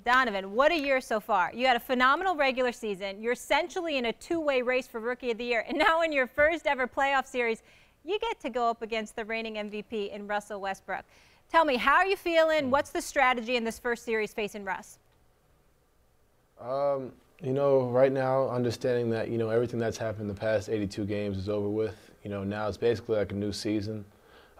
Donovan, what a year so far. You had a phenomenal regular season. You're essentially in a two-way race for Rookie of the Year. And now in your first ever playoff series, you get to go up against the reigning MVP in Russell Westbrook. Tell me, how are you feeling? What's the strategy in this first series facing Russ? You know, right now, understanding that, you know, everything that's happened in the past 82 games is over with. You know, now it's basically like a new season.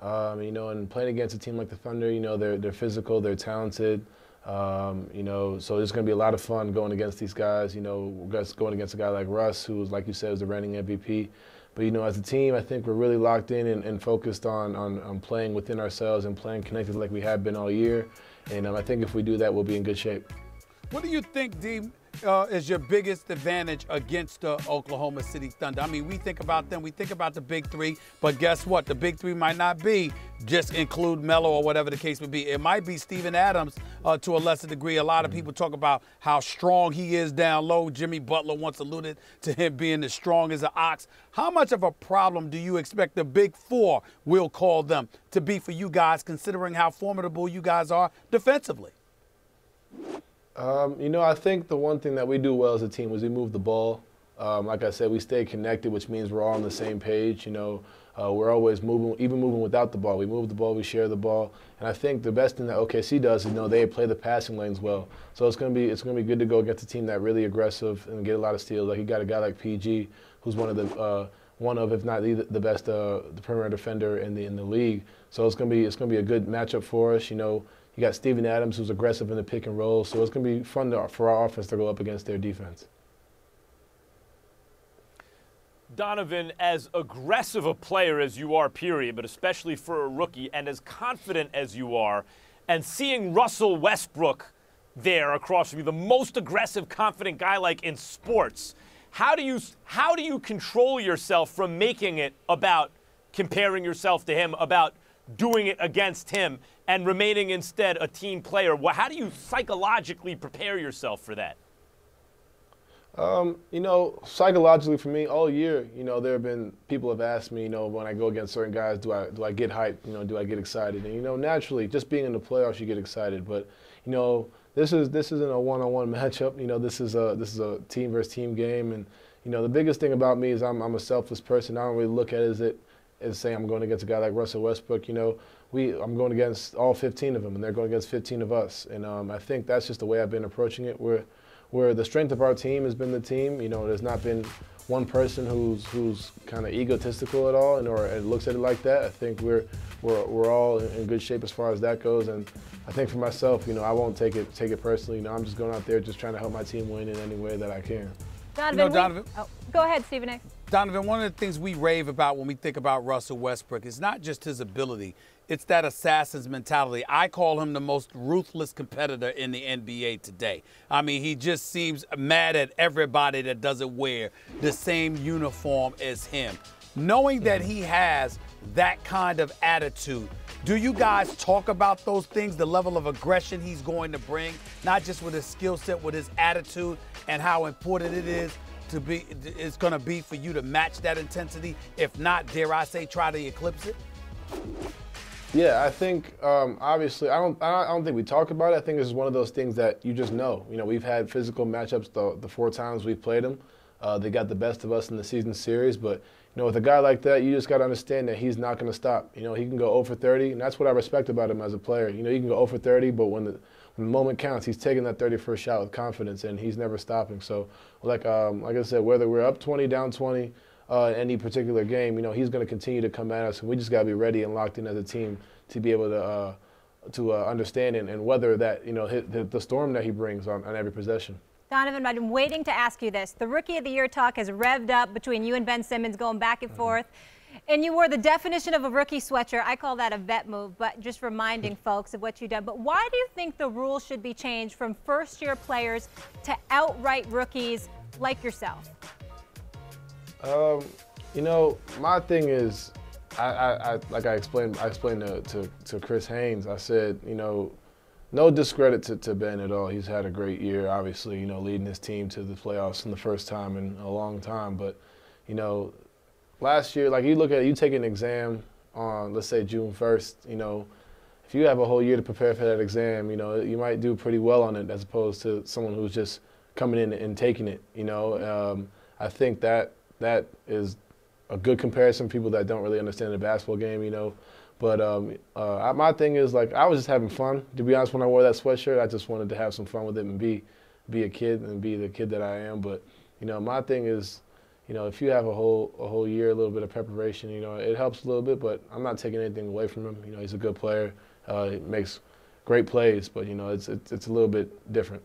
You know, and playing against a team like the Thunder, you know, they're physical, they're talented. You know, so it's going to be a lot of fun going against these guys. You know, going against a guy like Russ, who's, like you said, is the reigning MVP. But, you know, as a team, I think we're really locked in and focused on playing within ourselves and playing connected like we have been all year. And I think if we do that, we'll be in good shape. What do you think, D, is your biggest advantage against the Oklahoma City Thunder? I mean, we think about them, we think about the big three, but guess what? The big three might not be just include Melo or whatever the case may be. It might be Steven Adams to a lesser degree. A lot of people talk about how strong he is down low. Jimmy Butler once alluded to him being as strong as an ox. How much of a problem do you expect the big four, we'll call them, to be for you guys, considering how formidable you guys are defensively? You know, I think the one thing that we do well as a team is we move the ball. Like I said, we stay connected, which means we're all on the same page. You know, we're always moving, even moving without the ball. We move the ball, we share the ball, and I think the best thing that OKC does is, you know, they play the passing lanes well. So it's gonna be good to go against a team that really aggressive and get a lot of steals. Like you got a guy like PG, who's one of, if not the best, the perimeter defender in the league. So it's gonna be a good matchup for us. You know. You got Steven Adams, who's aggressive in the pick and roll, so it's going to be fun for our offense to go up against their defense. Donovan, as aggressive a player as you are, period, but especially for a rookie, and as confident as you are, and seeing Russell Westbrook there across from you, the most aggressive, confident guy like in sports, how do you control yourself from making it about comparing yourself to him, about doing it against him, and remaining instead a team player? How do you psychologically prepare yourself for that? You know, psychologically for me, all year, you know, there have been people have asked me, you know, when I go against certain guys, do I get hyped? You know, do I get excited? And, you know, naturally, just being in the playoffs, you get excited. But, you know, this isn't a one-on-one matchup. You know, this is a team versus team game. And, you know, the biggest thing about me is I'm a selfless person. I don't really look at it as saying I'm going against a guy like Russell Westbrook. You know, I'm going against all 15 of them, and they're going against 15 of us. And I think that's just the way I've been approaching it. Where the strength of our team has been the team. You know, there's not been one person who's kind of egotistical at all, or looks at it like that. I think we're all in good shape as far as that goes. And I think for myself, you know, I won't take it personally. You know, I'm just going out there just trying to help my team win in any way that I can. Donovan, Donovan. Go ahead, Stephen A. Donovan, one of the things we rave about when we think about Russell Westbrook is not just his ability, it's that assassin's mentality. I call him the most ruthless competitor in the NBA today. I mean, he just seems mad at everybody that doesn't wear the same uniform as him. Knowing that he has that kind of attitude, do you guys talk about those things, the level of aggression he's going to bring, not just with his skill set, with his attitude, and how important it's going to be for you to match that intensity, if not, dare I say, try to eclipse it? Yeah, I think obviously I don't think we talk about it. I think this is one of those things that you just know. You know, we've had physical matchups the 4 times we've played them. They got the best of us in the season series, but you know, with a guy like that, you just got to understand that he's not going to stop. You know, he can go 0 for 30, and that's what I respect about him as a player. You know, he can go 0 for 30, but when the moment counts, he's taking that 31st shot with confidence, and he's never stopping. So, like I said, whether we're up 20, down 20, any particular game, you know, he's going to continue to come at us, and we just got to be ready and locked in as a team to be able to understand and weather that, you know, the storm that he brings on every possession. Donovan, I've been waiting to ask you this. The Rookie of the Year talk has revved up between you and Ben Simmons, going back and forth. And you wore the definition of a rookie sweatshirt. I call that a vet move, but just reminding folks of what you've done. But why do you think the rules should be changed from first-year players to outright rookies like yourself? You know, my thing is, I explained to Chris Haynes. I said, you know, no discredit to Ben at all. He's had a great year, obviously, you know, leading his team to the playoffs in the first time in a long time. But, you know, last year, like you take an exam on, let's say, June 1st, you know, if you have a whole year to prepare for that exam, you know, you might do pretty well on it as opposed to someone who's just coming in and taking it. You know, I think that is a good comparison for people that don't really understand the basketball game. You know, but my thing is, like, I was just having fun. To be honest, when I wore that sweatshirt, I just wanted to have some fun with it and be a kid and be the kid that I am. But you know, my thing is, you know, if you have a whole year, a little bit of preparation, you know, it helps a little bit. But I'm not taking anything away from him. You know, he's a good player. He makes great plays, but you know, it's a little bit different.